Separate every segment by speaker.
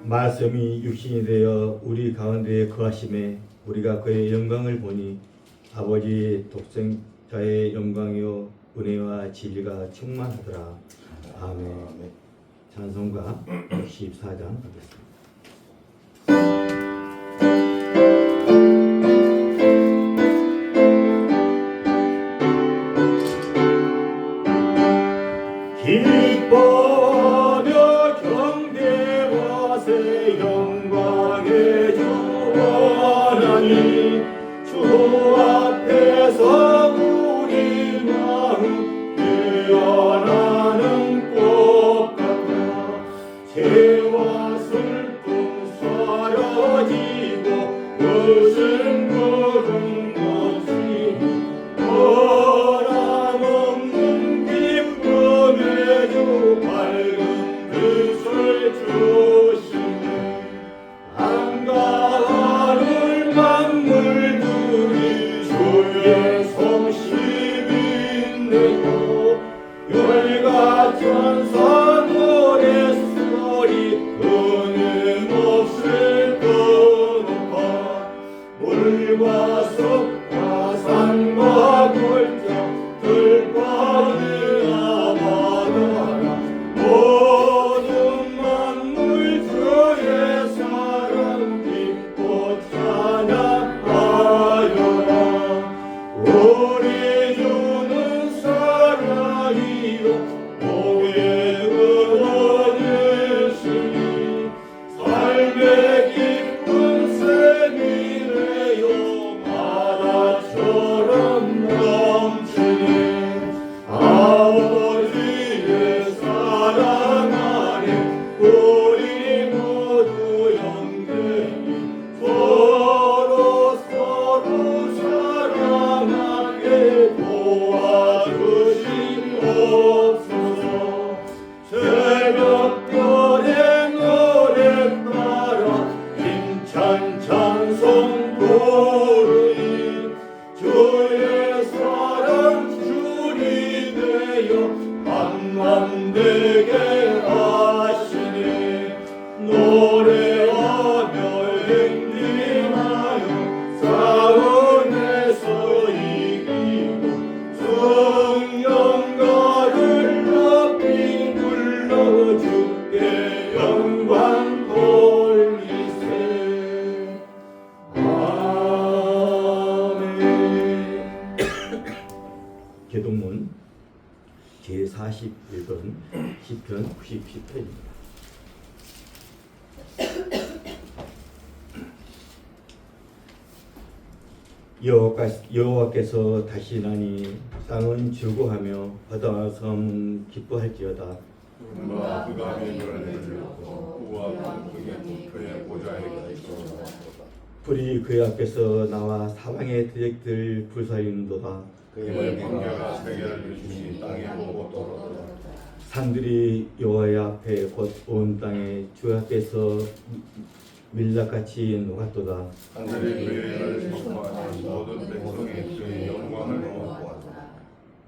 Speaker 1: 말씀이 육신이 되어 우리 가운데에 거하심에 우리가 그의 영광을 보니 아버지 독생자의 영광이요 은혜와 진리가 충만하더라. 아멘. 찬송가 64장 하겠습니다. 기뻐하며 경배와 새 영광의 주 하나님, 주 앞에서 우리 마음 깨어나는 꽃 같아. 죄와 슬픔 사라지고 웃음 구름 없이 변함없는 기쁨의 주 밝은 빛을 주시네. 한가하는 만물들이 주의 성심 있네요. 열과 천사 노랫소리 끊임없을 끊어가. 물과 숲과 산과 골짜 들과 은하 바다라. 모든 만물 주의 사랑 기뻐 찬양하여라. 우리 주는 사랑이요 복의 은원이시니 삶의 깊은 샘이 되어 바다처럼 넘치네. 아버지의 사랑 안에 우리 모두 영생이 서로 사랑하게 도와주시옵소서. 새벽별의 노래 따라 힘찬 찬송 부르니 주의 사랑 줄이 되어 한맘 되게 하시네. 노래하며 행진하여 싸움에서 이기고 성령가를 높이 불러 주께 영광 돌리세. 아멘. 계동문 제41번 시편 97편입니다. 여호와께서 다시나니 땅은 즐거하며 바다와 섬은 기뻐할지어다.
Speaker 2: 누가 그가 내를 내주고 우와 그의 그의 보좌에 계시도다.
Speaker 1: 불이 그의 앞에서 나와 사방의 드랙들 불사르는도다.
Speaker 2: 그의 번개가 세계를 주시니 땅에 보고 떨어졌다.
Speaker 1: 산들이 여호와의 앞에 곧 온 땅에 주 앞에서 밀락같이 녹았도다.
Speaker 2: 하늘의 그의 성화하는 모든 백성의 주의 영광을 보았다.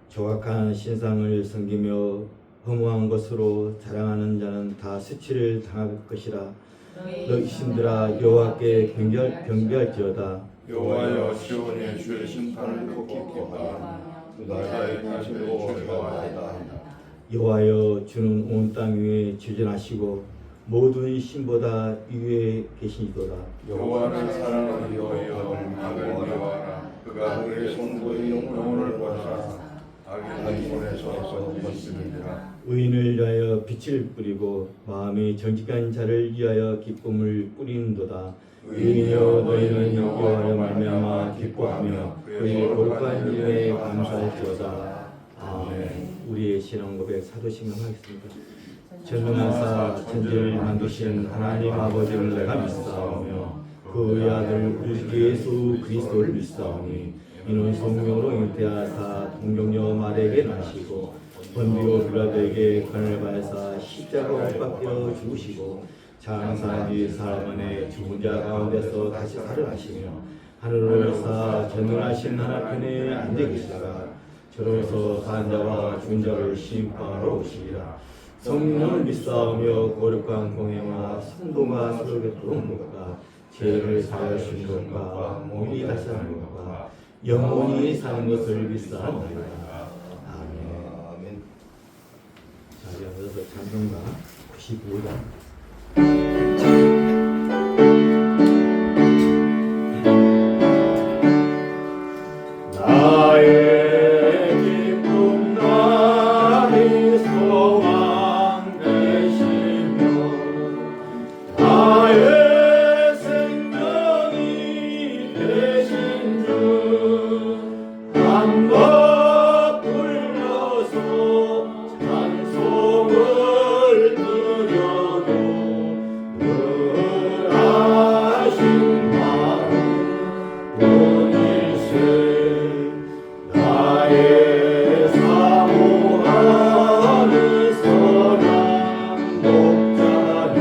Speaker 1: 조각한 신상을 섬기며 허무한 것으로 자랑하는 자는 다 수치를 당할 것이라. 너희 신들아 여호와께 경배할지어다.
Speaker 2: 여호와여 시온의 주의 심판을 높이게 하라. 나라의 다시고 즐거워하다.
Speaker 1: 여호와여 주는 온 땅 위에 주전하시고 모든 신보다 위에 계시니도다.
Speaker 2: 여호와를 사랑하는 여호와여 악을 미워하라. 그가 그의 손의 영혼을 보사 악의 손에서 건지시느니라.
Speaker 1: 의인을 위하여 빛을 뿌리고 마음이 정직한 자를 위하여 기쁨을 뿌리는도다. 의인이여 너희는 여호와로 말미암아 기뻐하며 그의 거룩한 이름에 감사할지어다. 아멘. 우리의 신앙 고백 사도신경 하겠습니다. 전능하사 천지를 만드신 하나님 아버지를 내가 믿사오며 그의 아들 우리 주 예수 그리스도를 믿사오니 이는 성령으로 잉태하사 동정녀 마리아에게 나시고 본디오 빌라도에게 관을 받으사 십자가 못 박혀 죽으시고 장사 뒤 사흘 만에 죽은 자 가운데서 다시 살아나시며 하늘을 올라사 전능하신 하나님의 앉아 계시다가 저로서 산 자와 죽은 자를 심판하러 오시리라. 성령을 믿사오며 거룩한 공회와 성도가 서로 베푸는 것과 죄를 사하시는 것과 몸이 다시 사는 것과 영원히 사는 것을 믿사옵나이다. 아멘. 자, 이어서 찬송가 95장. 나의 기쁨 나의 소망 되시며 나의 생명이 되신 주 한번 불러서 찬송을 드려도 늘 하신 마음 오일세 나의 사모하는 선한 목자는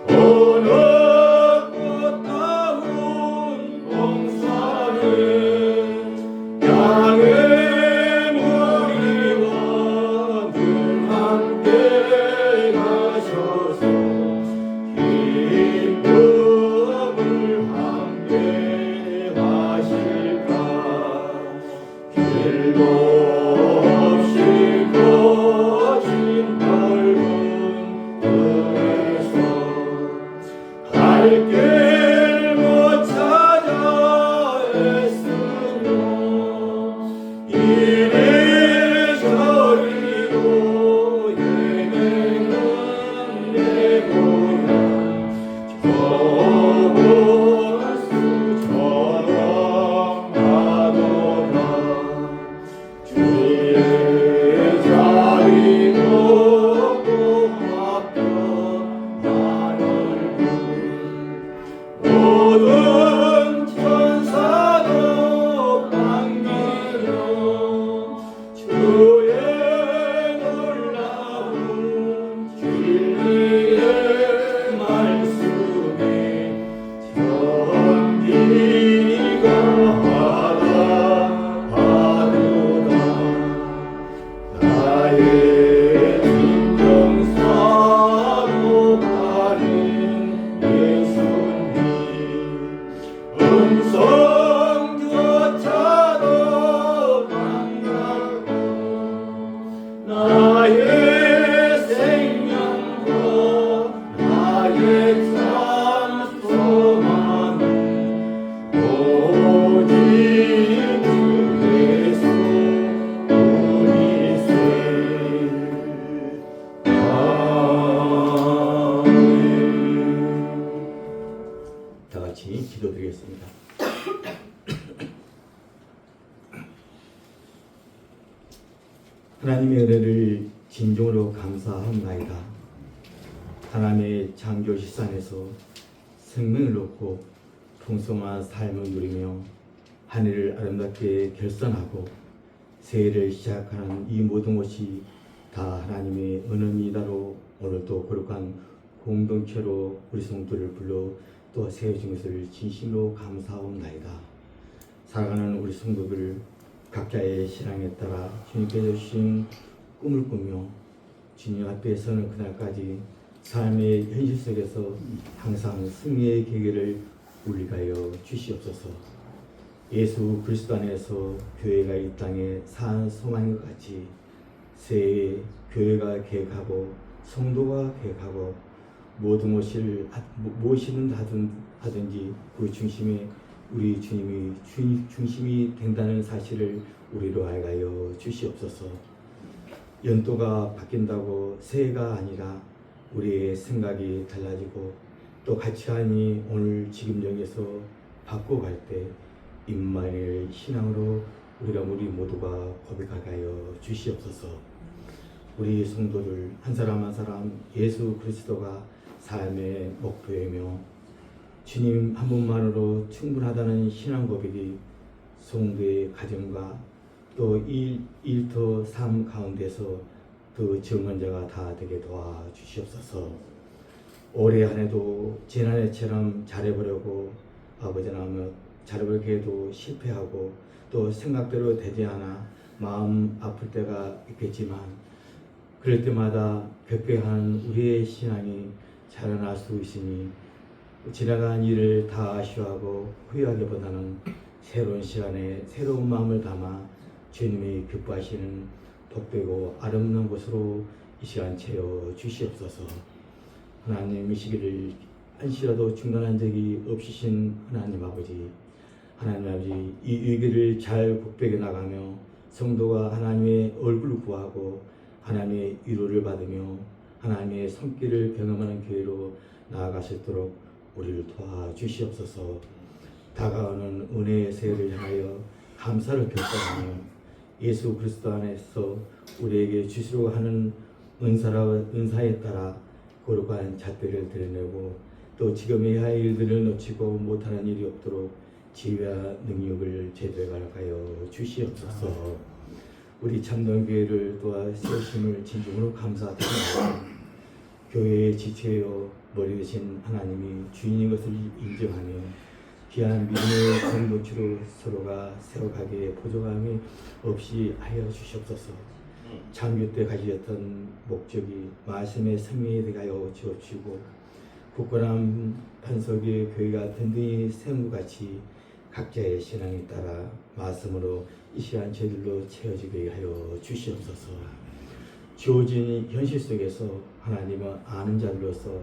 Speaker 1: 어느 꽃다운 봉사는 양의 무리와 늘 함께 가셔서 기쁨을 함께 하실까 길도 없이 거친 넓은 들에서 갈 길 못 찾아 애쓰며 이리저리로 헤매는 내 고향 저번 수처럼 하도다 주의 자리 높고 화평한 얼굴 모든 천사도 반기며 주의 놀라운 진리의 말씀에 견디가 하도다 나의 진정사로 가는 예수님 음성조차도 반갑고 나의 생명과 나의 참 소망은 오직 주 예수 우리세. 아멘. 다 같이 기도드리겠습니다. 하나님의 은혜를 진정으로 감사합나이다. 하나님의 창조시산에서 생명을 얻고 풍성한 삶을 누리며 하늘을 아름답게 결산하고 새해를 시작하는 이 모든 것이 다 하나님의 은혜이다로 오늘도 거룩한 공동체로 우리 성도를 불러 또 세워진 것을 진심으로 감사하옵나이다. 살아가는 우리 성도들 각자의 신앙에 따라 주님께서 주신 꿈을 꾸며 주님 앞에 서는 그날까지 삶의 현실 속에서 항상 승리의 계기를 울리가여 주시옵소서. 예수 그리스도 안에서 교회가 이 땅에 산 소망인 것 같이 새해에 교회가 계획하고 성도가 계획하고 모든 것을 무엇이든 하든지 그 중심에 우리 주님이 중심이 된다는 사실을 우리로 알가여 주시옵소서. 연도가 바뀐다고 새해가 아니라 우리의 생각이 달라지고 또 가치관이 오늘 지금정에서 바꿔갈 때 임마누엘 신앙으로 우리 모두가 고백하여 주시옵소서. 우리 성도들 한 사람 한 사람 예수 그리스도가 삶의 목표이며 주님 한 분만으로 충분하다는 신앙 고백이 성도의 가정과 또 일터 삶 가운데서 그 증언자가 다 되게 도와주시옵소서. 올해 한 해도 지난해처럼 잘해보려고 아버지 하며 잘해보려고 해도 실패하고 또 생각대로 되지 않아 마음 아플 때가 있겠지만 그럴 때마다 격배한 우리의 신앙이 자라날 수 있으니 지나간 일을 다 아쉬워하고 후회하기보다는 새로운 시간에 새로운 마음을 담아 주님이 기뻐하시는 복되고 아름다운 곳으로 이 시간 채워 주시옵소서. 하나님, 이 시기를 한시라도 중단한 적이 없으신 하나님 아버지, 하나님 아버지, 이 위기를 잘 극복해 나가며 성도가 하나님의 얼굴을 구하고 하나님의 위로를 받으며 하나님의 손길을 경험하는 교회로 나아갈 수 있도록 우리를 도와주시옵소서. 다가오는 은혜의 세월을 향하여 감사를 결단하며 예수 그리스도 안에서 우리에게 주시려고 하는 은사에 따라 거룩한 잣대를 드러내고 또 지금 해야 할 일들을 놓치고 못하는 일이 없도록 지혜와 능력을 제대로 가르쳐 주시옵소서. 우리 참동교회를 도와 세우심을 진정으로 감사드립니다. 교회의 지체요 머리 되신 하나님이 주인인 것을 인정하며 귀한 믿음의 공동체로 서로가 세워가기에 부족함이 없이 하여 주시옵소서. 창조 때 가지셨던 목적이 말씀의 생명이 되가여 주옵시고 굳건한 반석의 교회가 든든히 세운 것 같이 각자의 신앙에 따라 말씀으로 이 시간 저희들로 채워지게 하여 주시옵소서. 주어진 현실 속에서 하나님을 아는 자들로서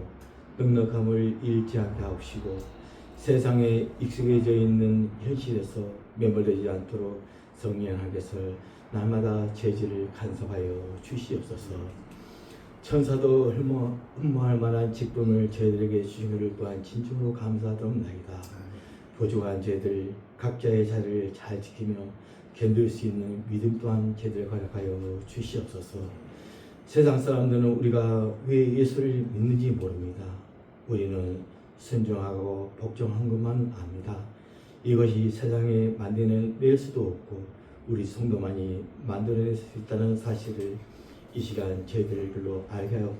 Speaker 1: 넉넉함을 잃지 않게 하옵시고 세상에 익숙해져 있는 현실에서 매몰되지 않도록 성령 하께서 날마다 죄질을 간섭하여 주시옵소서. 천사도 흠모할 만한 직분을 저희들에게 주시기를 또한 진심으로 감사드립니다. 부족한 죄들 각자의 자리를 잘 지키며 견딜 수 있는 믿음 또한 제대로 가르쳐 주시옵소서. 세상 사람들은 우리가 왜 예수를 믿는지 모릅니다. 우리는 순종하고 복종한 것만 압니다. 이것이 세상에 만들어낼 수도 없고 우리 성도만이 만들어낼 수 있다는 사실을 이 시간 저희들로 알게 하여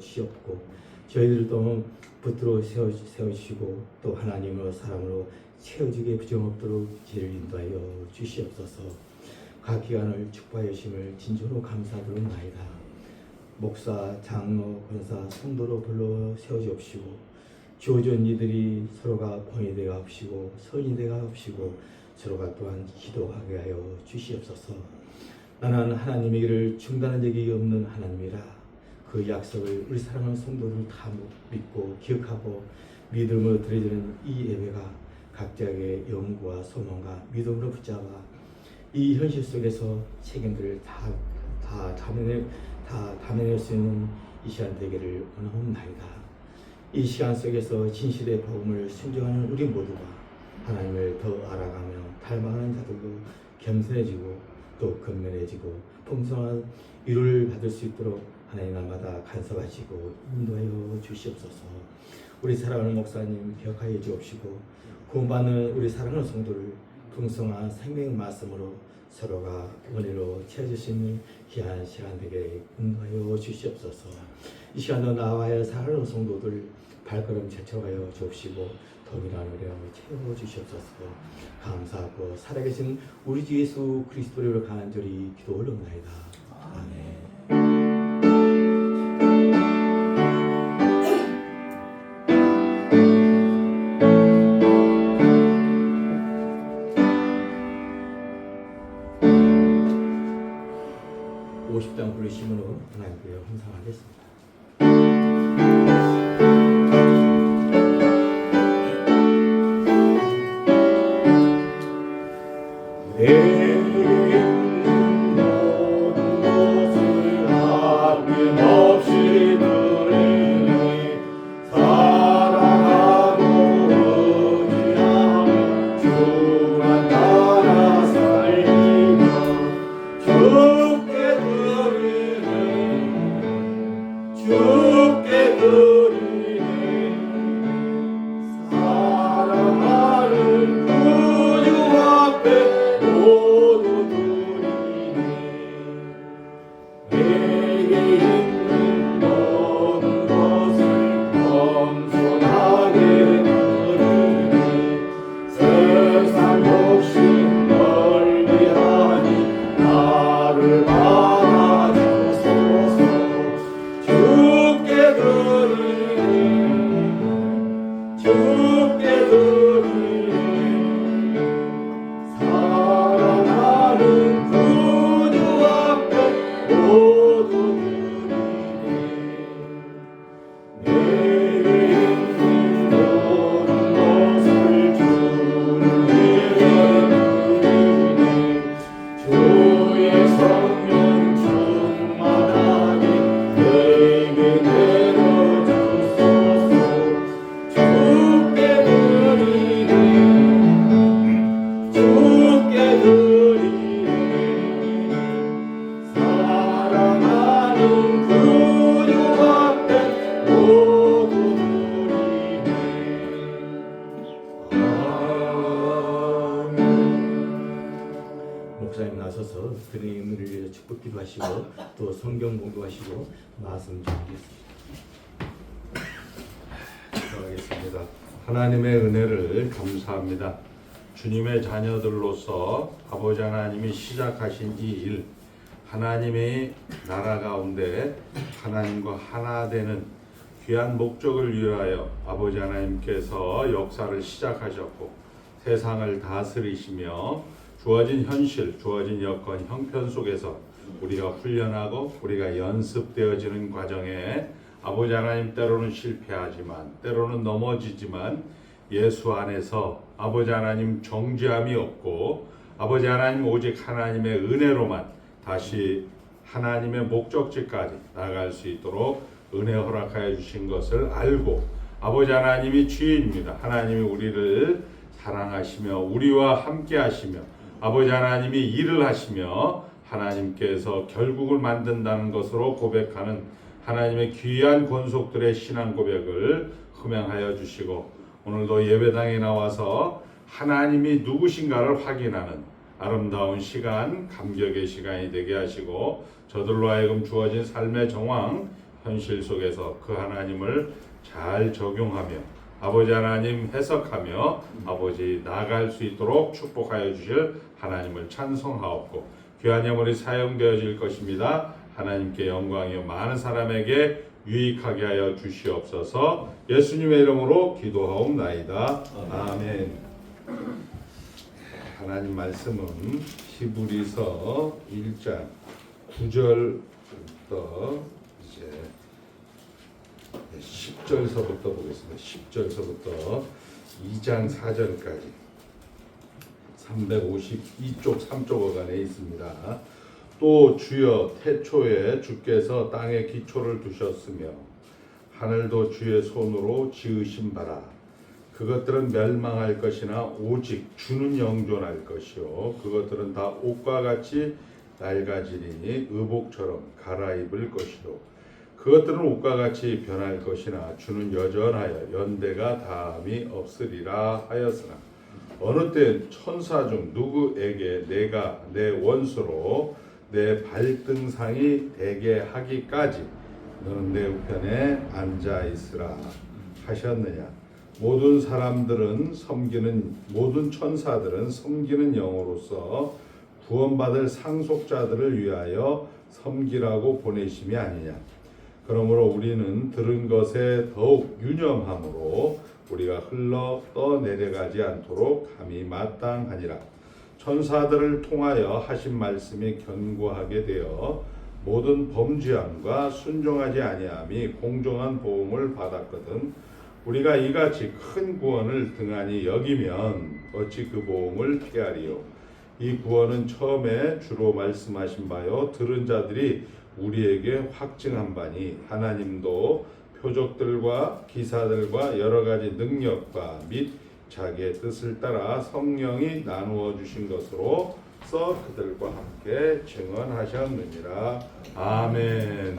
Speaker 1: 주시옵고 저희들을 또 붙들어 세우시고 또 하나님으로 사람으로 채워지게 부정없도록 지를 인도하여 주시옵소서. 각 기관을 축복하여 주심을 진정으로 감사드립니다. 목사, 장로, 권사, 성도로 불러 세워주옵시고 주어진 이들이 서로가 본이 되어 합시고 선이 되어 합시고 서로가 또한 기도하게 하여 주시옵소서. 나는 하나님의 길을 중단한 적이 없는 하나님이라 그 약속을 우리 사랑하는 성도를 다 믿고 기억하고 믿음으로 드려지는 이 예배가 각자의 연구와 소망과 믿음으로 붙잡아 이 현실 속에서 책임들을 다 담아낼 수 있는 이 시간 되기를 원하옵나이다. 이 시간 속에서 진실의 복음을 순종하는 우리 모두가 하나님을 더 알아가며 닮아가는 자들도 겸손해지고 또 근면해지고 풍성한 위로를 받을 수 있도록 하나님 날마다 간섭하시고 인도하여 주시옵소서. 우리 사랑하는 목사님 기억하여 주옵시고 구원받는 우리 사랑하는 성도를 풍성한 생명의 말씀으로 서로가 은혜로 채워주시는 귀한 시간 되게 인도하여 주시옵소서. 이 시간도 나와야 사랑하는 성도들 발걸음 제쳐가여 주옵시고 동일한 은혜로 채워주시옵소서. 감사하고 살아계신 우리 주 예수 그리스도로 간절히 기도 올려옵나이다. 아멘. 50장 부르심으로 하나님께 헌상하겠습니다. 중 구주와 pen 모두 누리네. 아멘. 목사님 나서서 드림을 위해 축복 기도하시고 또 성경 공부하시고 말씀 전하겠습니다.
Speaker 2: 기도하겠습니다. 하나님의 은혜를 감사합니다. 주님의 자녀들로서 아버지 하나님이 시작하신 이 일, 하나님의 나라 가운데 하나님과 하나 되는 귀한 목적을 위하여 아버지 하나님께서 역사를 시작하셨고 세상을 다스리시며 주어진 현실, 주어진 여건, 형편 속에서 우리가 훈련하고 우리가 연습되어지는 과정에 아버지 하나님 때로는 실패하지만 때로는 넘어지지만 예수 안에서 아버지 하나님 정죄함이 없고 아버지 하나님 오직 하나님의 은혜로만 다시 하나님의 목적지까지 나아갈 수 있도록 은혜 허락하여 주신 것을 알고 아버지 하나님이 주인입니다. 하나님이 우리를 사랑하시며 우리와 함께 하시며 아버지 하나님이 일을 하시며 하나님께서 결국을 만든다는 것으로 고백하는 하나님의 귀한 권속들의 신앙 고백을 흠양하여 주시고 오늘도 예배당에 나와서 하나님이 누구신가를 확인하는 아름다운 시간, 감격의 시간이 되게 하시고 저들로 하여금 주어진 삶의 정황, 현실 속에서 그 하나님을 잘 적용하며 아버지 하나님 해석하며 아버지 나아갈 수 있도록 축복하여 주실 하나님을 찬송하옵고 귀한 예물이 사용되어질 것입니다. 하나님께 영광이요 많은 사람에게 유익하게 하여 주시옵소서. 예수님의 이름으로 기도하옵나이다. 아멘. 하나님 말씀은 히브리서 1장 9절부터 이제 10절서부터 보겠습니다. 10절서부터 2장 4절까지 352쪽 3쪽 어간에 있습니다. 또 주여 태초에 주께서 땅에 기초를 두셨으며 하늘도 주의 손으로 지으신 바라. 그것들은 멸망할 것이나 오직 주는 영존할 것이요 그것들은 다 옷과 같이 낡아지리니 의복처럼 갈아입을 것이요 그것들은 옷과 같이 변할 것이나 주는 여전하여 연대가 다함이 없으리라 하였으나 어느 때 천사 중 누구에게 내가 내 원수로 내 발등상이 되게 하기까지 너는 내 우편에 앉아 있으라 하셨느냐. 모든 천사들은 섬기는 영으로서 구원받을 상속자들을 위하여 섬기라고 보내심이 아니냐. 그러므로 우리는 들은 것에 더욱 유념함으로 우리가 흘러 떠내려가지 않도록 함이 마땅하니라. 천사들을 통하여 하신 말씀이 견고하게 되어 모든 범죄함과 순종하지 아니함이 공정한 보응을 받았거든. 우리가 이같이 큰 구원을 등한히 여기면 어찌 그 보응을 피하리요. 이 구원은 처음에 주로 말씀하신 바요 들은 자들이 우리에게 확증한 바니 하나님도 표적들과 기사들과 여러 가지 능력과 및 자기의 뜻을 따라 성령이 나누어 주신 것으로 써 그들과 함께 증언하셨느니라. 아멘.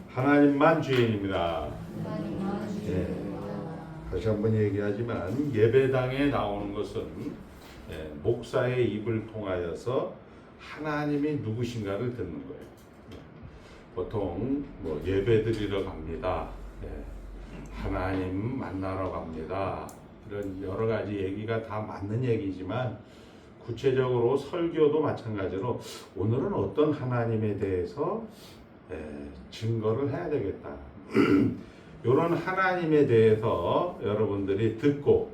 Speaker 2: 하나님만 주인입니다. 예. 다시 한번 얘기하지만 예배당에 나오는 것은 목사의 입을 통하여서 하나님이 누구신가를 듣는 거예요. 보통 뭐 예배 드리러 갑니다. 하나님 만나러 갑니다. 이런 여러 가지 얘기가 다 맞는 얘기지만 구체적으로 설교도 마찬가지로 오늘은 어떤 하나님에 대해서 증거를 해야 되겠다. 이런 하나님에 대해서 여러분들이 듣고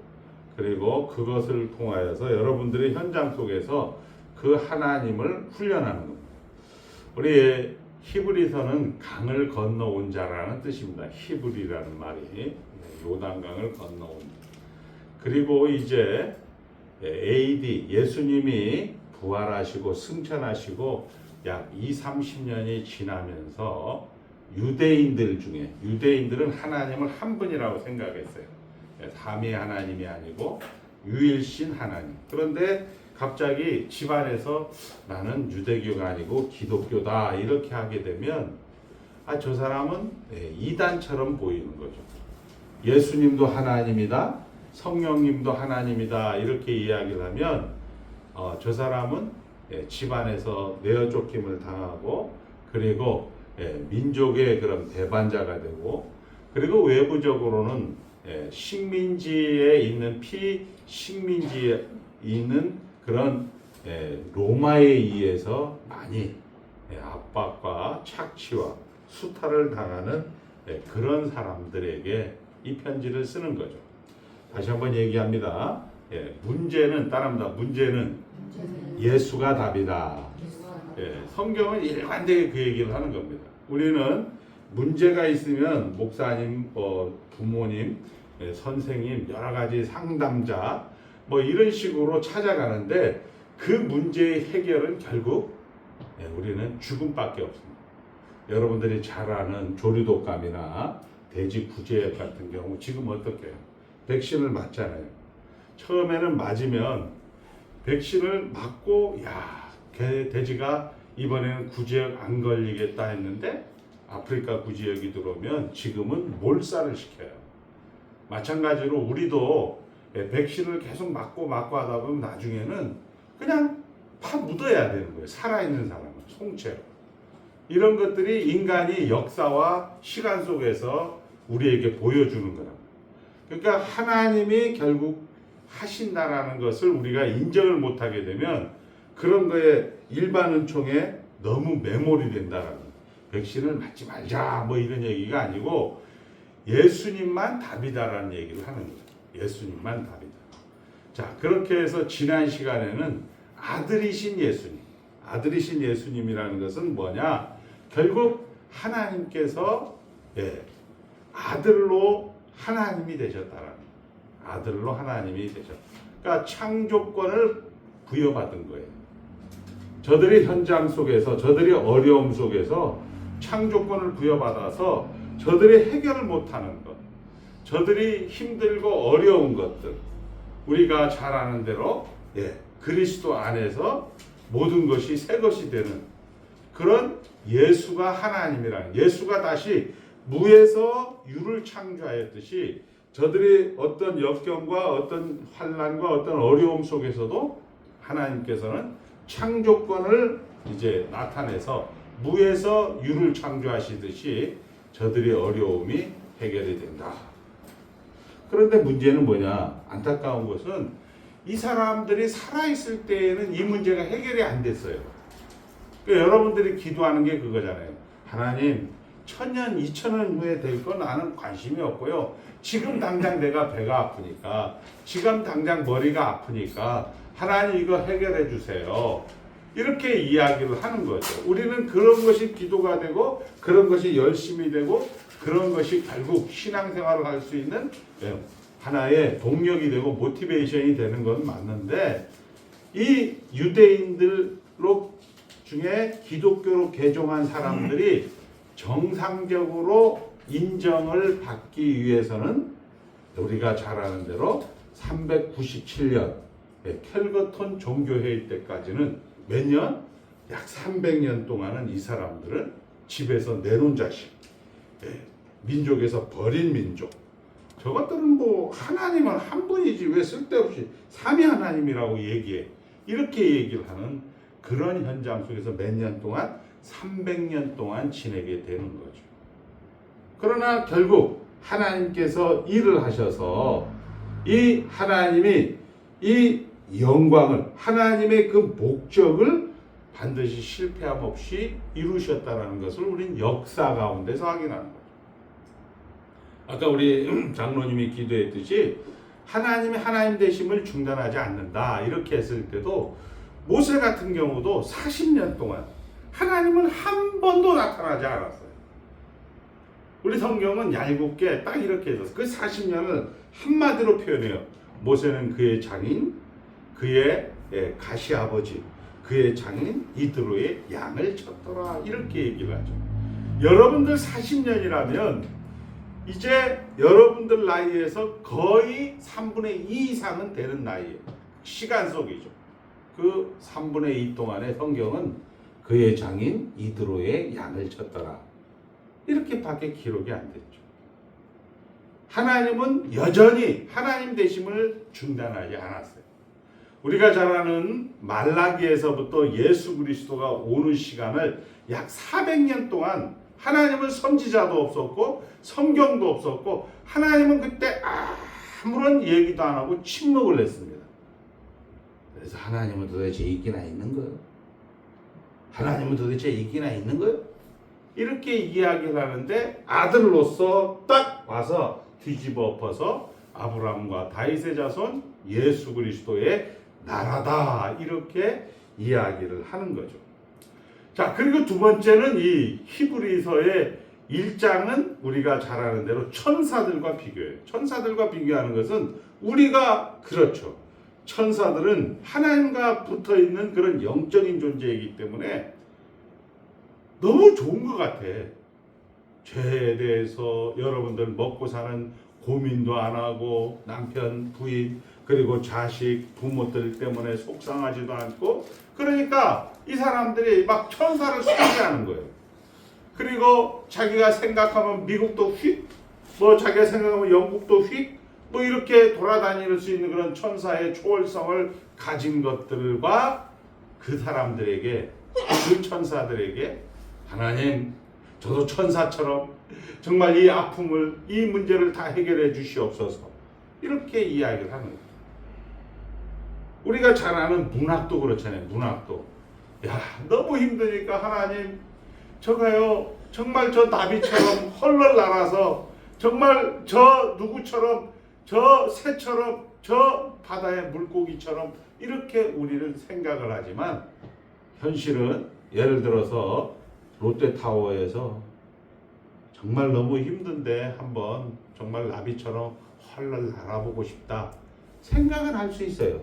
Speaker 2: 그리고 그것을 통하여서 여러분들이 현장 속에서 그 하나님을 훈련하는 겁니다. 우리 히브리서는 강을 건너온 자라는 뜻입니다. 히브리라는 말이 요단강을 건너온. 그리고 이제 AD 예수님이 부활하시고 승천하시고 약 20-30년이 지나면서 유대인들은 하나님을 한 분이라고 생각했어요. 삼위 하나님이 아니고 유일신 하나님. 그런데 갑자기 집안에서 나는 유대교가 아니고 기독교다 이렇게 하게 되면 저 사람은 이단처럼 보이는 거죠. 예수님도 하나님이다, 성령님도 하나님이다 이렇게 이야기를 하면 저 사람은 집안에서 내어 쫓김을 당하고 그리고 민족의 그런 배반자가 되고 그리고 외부적으로는 식민지에 있는 피식민지에 있는 그런 로마에 의해서 많이 압박과 착취와 수탈을 당하는 그런 사람들에게 이 편지를 쓰는 거죠. 다시 한번 얘기합니다. 문제는 따라합니다. 문제는 예수가 답이다. 성경은 일관되게 그 얘기를 하는 겁니다. 우리는 문제가 있으면 목사님, 부모님, 선생님, 여러 가지 상담자 이런 식으로 찾아가는데 그 문제의 해결은 결국 우리는 죽음밖에 없습니다. 여러분들이 잘 아는 조류독감이나 돼지 구제역 같은 경우 지금 어떻게 해요? 백신을 맞잖아요. 처음에는 맞으면 백신을 맞고 돼지가 이번에는 구제역 안 걸리겠다 했는데 아프리카 구제역이 들어오면 지금은 몰살을 시켜요. 마찬가지로 우리도 백신을 계속 맞고 하다 보면 나중에는 그냥 파 묻어야 되는 거예요. 살아있는 사람은 송채로. 이런 것들이 인간이 역사와 시간 속에서 우리에게 보여주는 거랍니다. 그러니까 하나님이 결국 하신다라는 것을 우리가 인정을 못하게 되면 그런 거에 일반 은총에 너무 매몰이 된다라는 거예요. 백신을 맞지 말자 이런 얘기가 아니고 예수님만 답이다라는 얘기를 하는 거예요. 예수님만 답이다. 자, 그렇게 해서 지난 시간에는 아들이신 예수님이라는 것은 뭐냐? 결국 하나님께서 아들로 하나님이 되셨다라는 거예요. 아들로 하나님이 되셨다. 그러니까 창조권을 부여받은 거예요. 저들이 현장 속에서, 저들이 어려움 속에서 창조권을 부여받아서 저들이 해결을 못하는 것, 저들이 힘들고 어려운 것들, 우리가 잘 아는 대로 그리스도 안에서 모든 것이 새 것이 되는 그런 예수가 하나님이라는, 예수가 다시 무에서 유를 창조하였듯이 저들이 어떤 역경과 어떤 환난과 어떤 어려움 속에서도 하나님께서는 창조권을 이제 나타내서 무에서 유를 창조하시듯이 저들의 어려움이 해결이 된다. 그런데 문제는 뭐냐? 안타까운 것은 이 사람들이 살아있을 때에는 이 문제가 해결이 안 됐어요. 그러니까 여러분들이 기도하는 게 그거잖아요. 하나님, 1000년, 2000년 후에 될 건 나는 관심이 없고요. 지금 당장 내가 배가 아프니까, 지금 당장 머리가 아프니까 하나님 이거 해결해 주세요. 이렇게 이야기를 하는 거죠. 우리는 그런 것이 기도가 되고 그런 것이 열심이 되고 그런 것이 결국 신앙생활을 할 수 있는 하나의 동력이 되고 모티베이션이 되는 건 맞는데, 이 유대인들로 중에 기독교로 개종한 사람들이 정상적으로 인정을 받기 위해서는 우리가 잘 아는 대로 397년 켈거톤 종교회의 때까지는 몇 년? 약 300년 동안은 이 사람들은 집에서 내놓은 자식, 민족에서 버린 민족, 저것들은 하나님은 한 분이지 왜 쓸데없이 삼위 하나님이라고 얘기해, 이렇게 얘기를 하는 그런 현장 속에서 몇 년 동안, 300년 동안 지내게 되는 거죠. 그러나 결국 하나님께서 일을 하셔서 이 하나님이 이 영광을, 하나님의 그 목적을 반드시 실패함 없이 이루셨다는 것을 우린 역사 가운데서 확인하는 거죠. 아까 우리 장로님이 기도했듯이 하나님이 하나님 되심을 중단하지 않는다 이렇게 했을 때도 모세 같은 경우도 40년 동안 하나님은 한 번도 나타나지 않았어요. 우리 성경은 얄궂게 딱 이렇게 해서 그 40년을 한마디로 표현해요. 모세는 그의 장인, 그의 가시아버지, 그의 장인 이드로의 양을 쳤더라 이렇게 얘기를 하죠. 여러분들 40년이라면 이제 여러분들 나이에서 거의 3분의 2 이상은 되는 나이에요. 시간 속이죠. 그 3분의 2 동안의 성경은 그의 장인 이드로의 양을 쳤더라. 이렇게밖에 기록이 안 됐죠. 하나님은 여전히 하나님 되심을 중단하지 않았어요. 우리가 잘 아는 말라기에서부터 예수 그리스도가 오는 시간을 약 400년 동안 하나님은 선지자도 없었고 성경도 없었고 하나님은 그때 아무런 얘기도 안 하고 침묵을 했습니다. 그래서 하나님은 도대체 있기나 있는 거예요? 하나님은 도대체 있기나 있는 거예요? 이렇게 이야기를 하는데 아들로서 딱 와서 뒤집어 엎어서 아브라함과 다윗의 자손 예수 그리스도의 나라다 이렇게 이야기를 하는 거죠. 자, 그리고 두 번째는 이 히브리서의 1장은 우리가 잘 아는 대로 천사들과 비교해요. 천사들과 비교하는 것은 우리가 그렇죠. 천사들은 하나님과 붙어 있는 그런 영적인 존재이기 때문에 너무 좋은 것 같아. 죄에 대해서 여러분들 먹고 사는 고민도 안 하고 남편, 부인, 그리고 자식, 부모들 때문에 속상하지도 않고 그러니까 이 사람들이 막 천사를 숭배하는 거예요. 그리고 자기가 생각하면 미국도 휙, 뭐 자기가 생각하면 영국도 휙, 뭐 이렇게 돌아다닐 수 있는 그런 천사의 초월성을 가진 것들과 그 사람들에게, 그 천사들에게 하나님, 저도 천사처럼 정말 이 아픔을, 이 문제를 다 해결해 주시옵소서. 이렇게 이야기를 하는 거예요. 우리가 잘 아는 문학도 그렇잖아요. 문학도. 야, 너무 힘드니까 하나님, 저가요, 정말 저 나비처럼 헐렁 날아서 정말 저 누구처럼, 저 새처럼, 저 바다의 물고기처럼 이렇게 우리는 생각을 하지만 현실은 예를 들어서 롯데타워에서 정말 너무 힘든데 한번 정말 나비처럼 헐렁 날아보고 싶다 생각은 할 수 있어요.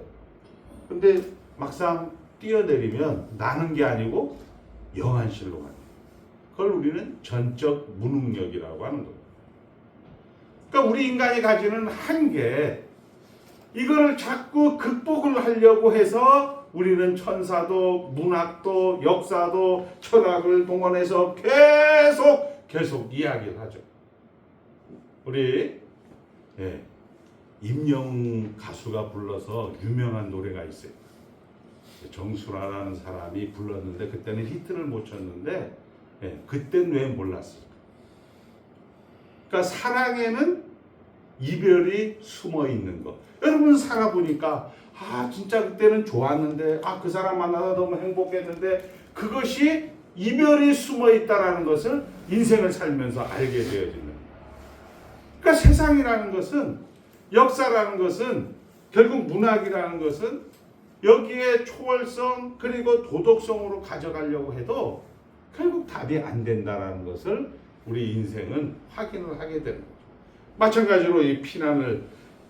Speaker 2: 근데 막상 뛰어내리면 나는 게 아니고 영안실로 가는 거예요. 그걸 우리는 전적 무능력이라고 하는 거예요. 그러니까 우리 인간이 가지는 한계, 이걸 자꾸 극복을 하려고 해서 우리는 천사도 문학도 역사도 철학을 동원해서 계속 이야기를 하죠. 우리 임영웅 가수가 불러서 유명한 노래가 있어요. 정수라라는 사람이 불렀는데 그때는 히트를 못 쳤는데 그땐 왜 몰랐을까? 그러니까 사랑에는 이별이 숨어 있는 거. 여러분 살아보니까 진짜 그때는 좋았는데 그 사람 만나서 너무 행복했는데 그것이 이별이 숨어 있다라는 것을 인생을 살면서 알게 되어지는 거예요. 그러니까 세상이라는 것은, 역사라는 것은, 결국 문학이라는 것은 여기에 초월성 그리고 도덕성으로 가져가려고 해도 결국 답이 안 된다라는 것을 우리 인생은 확인을 하게 되는 거죠. 마찬가지로 이 피난을,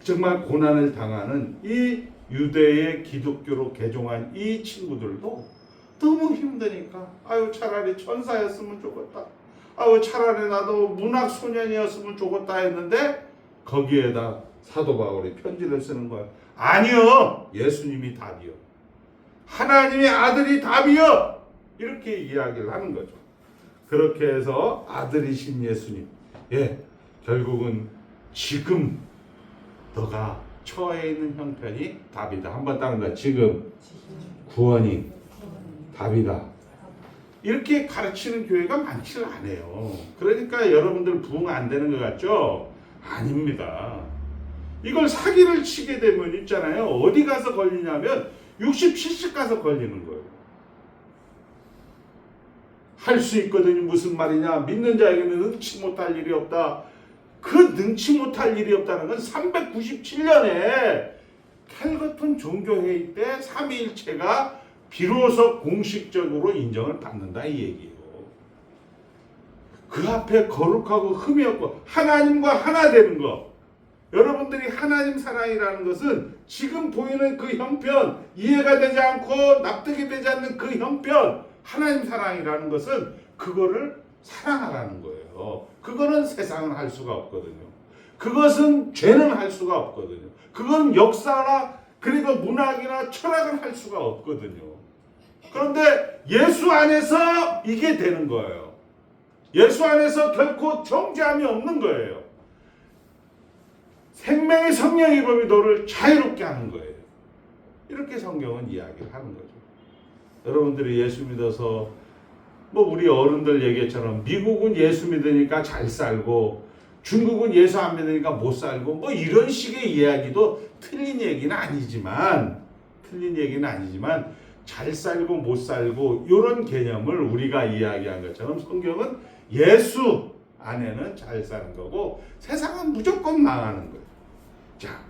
Speaker 2: 정말 고난을 당하는 이 유대의 기독교로 개종한 이 친구들도 너무 힘드니까 차라리 천사였으면 좋겠다, 차라리 나도 문학 소년이었으면 좋겠다 했는데 거기에다 사도 바울이 편지를 쓰는 거야. 아니요, 예수님이 답이요, 하나님의 아들이 답이요, 이렇게 이야기를 하는 거죠. 그렇게 해서 아들이신 예수님, 결국은 지금 너가 처해 있는 형편이 답이다. 한번 따는 거야. 지금 구원이 답이다. 이렇게 가르치는 교회가 많지는 않아요. 그러니까 여러분들 부흥 안 되는 것 같죠? 아닙니다. 이걸 사기를 치게 되면 있잖아요. 어디 가서 걸리냐면 60, 70 가서 걸리는 거예요. 할 수 있거든요. 무슨 말이냐? 믿는 자에게는 능치 못할 일이 없다. 그 능치 못할 일이 없다는 건 397년에 캘거튼 종교회의 때 삼위일체가 비로소 공식적으로 인정을 받는다 이 얘기예요. 그 앞에 거룩하고 흠이 없고 하나님과 하나 되는 거. 여러분들이 하나님 사랑이라는 것은 지금 보이는 그 형편, 이해가 되지 않고 납득이 되지 않는 그 형편, 하나님 사랑이라는 것은 그거를 사랑하라는 거예요. 그거는 세상은 할 수가 없거든요. 그것은 죄는 할 수가 없거든요. 그건 역사나 그리고 문학이나 철학은 할 수가 없거든요. 그런데 예수 안에서 이게 되는 거예요. 예수 안에서 결코 정죄함이 없는 거예요. 생명의 성령의 법이 너를 자유롭게 하는 거예요. 이렇게 성경은 이야기를 하는 거죠. 여러분들이 예수 믿어서 우리 어른들 얘기처럼 미국은 예수 믿으니까 잘 살고 중국은 예수 안 믿으니까 못 살고 이런 식의 이야기도 틀린 얘기는 아니지만 잘 살고 못 살고 이런 개념을 우리가 이야기한 것처럼 성경은 예수 안에는 잘 사는 거고 세상은 무조건 망하는 거예요. 자,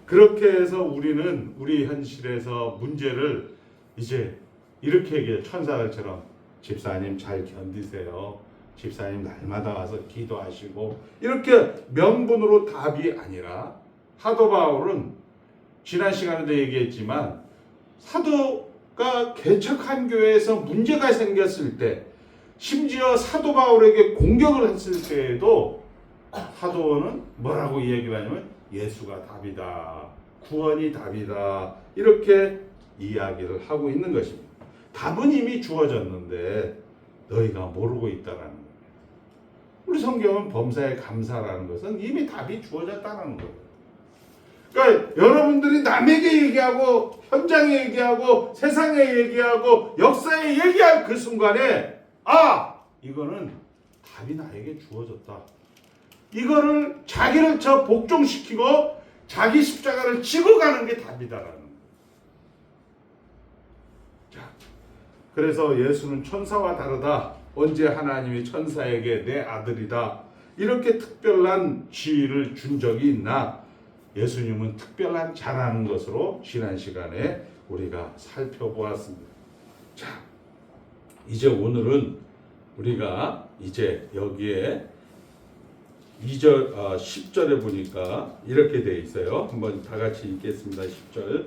Speaker 2: 그렇게 해서 우리는 우리 현실에서 문제를 이제 이렇게 얘기해요. 천사들처럼 집사님 잘 견디세요. 집사님 날마다 와서 기도하시고 이렇게 명분으로 답이 아니라 사도 바울은 지난 시간에도 얘기했지만 사도가 개척한 교회에서 문제가 생겼을 때 심지어 사도 바울에게 공격을 했을 때에도 사도는 뭐라고 얘기를 하냐면 예수가 답이다. 구원이 답이다. 이렇게 이야기를 하고 있는 것입니다. 답은 이미 주어졌는데 너희가 모르고 있다라는 거예요. 우리 성경은 범사에 감사라는 것은 이미 답이 주어졌다는 거예요. 그러니까 여러분들이 남에게 얘기하고 현장에 얘기하고 세상에 얘기하고 역사에 얘기할 그 순간에 이거는 답이 나에게 주어졌다. 이거를 자기를 복종시키고 자기 십자가를 지고 가는 게 답이다라는 거예요. 자, 그래서 예수는 천사와 다르다. 언제 하나님이 천사에게 내 아들이다. 이렇게 특별한 지위를 준 적이 있나? 예수님은 특별한 자라는 것으로 지난 시간에 우리가 살펴보았습니다. 자, 이제 오늘은 우리가 이제 여기에 10절에 보니까 이렇게 되어 있어요. 한번 다 같이 읽겠습니다. 10절,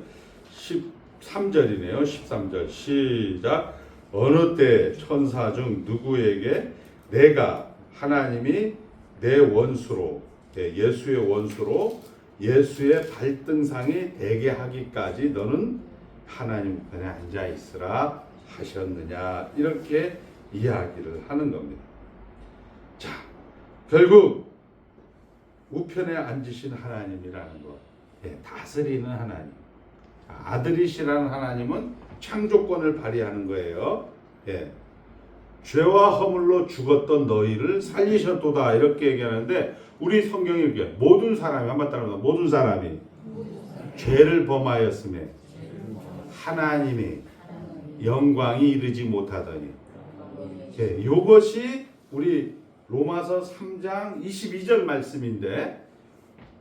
Speaker 2: 13절이네요. 13절 시작. 어느 때 천사 중 누구에게 내가 하나님이 내 원수로, 예수의 원수로 예수의 발등상이 되게 하기까지 너는 하나님 편에 앉아 있으라 하셨느냐, 이렇게 이야기를 하는 겁니다. 자, 결국 우편에 앉으신 하나님이라는 것, 다스리는 하나님, 아들이시라는 하나님은 창조권을 발휘하는 거예요. 죄와 허물로 죽었던 너희를 살리셨도다, 이렇게 얘기하는데 우리 성경이 이렇게 모든 사람이, 한번 따라합니다. 모든 사람이 죄를 범하였음에 하나님이 영광이 이르지 못하더니, 이것이 우리 로마서 3장 22절 말씀인데,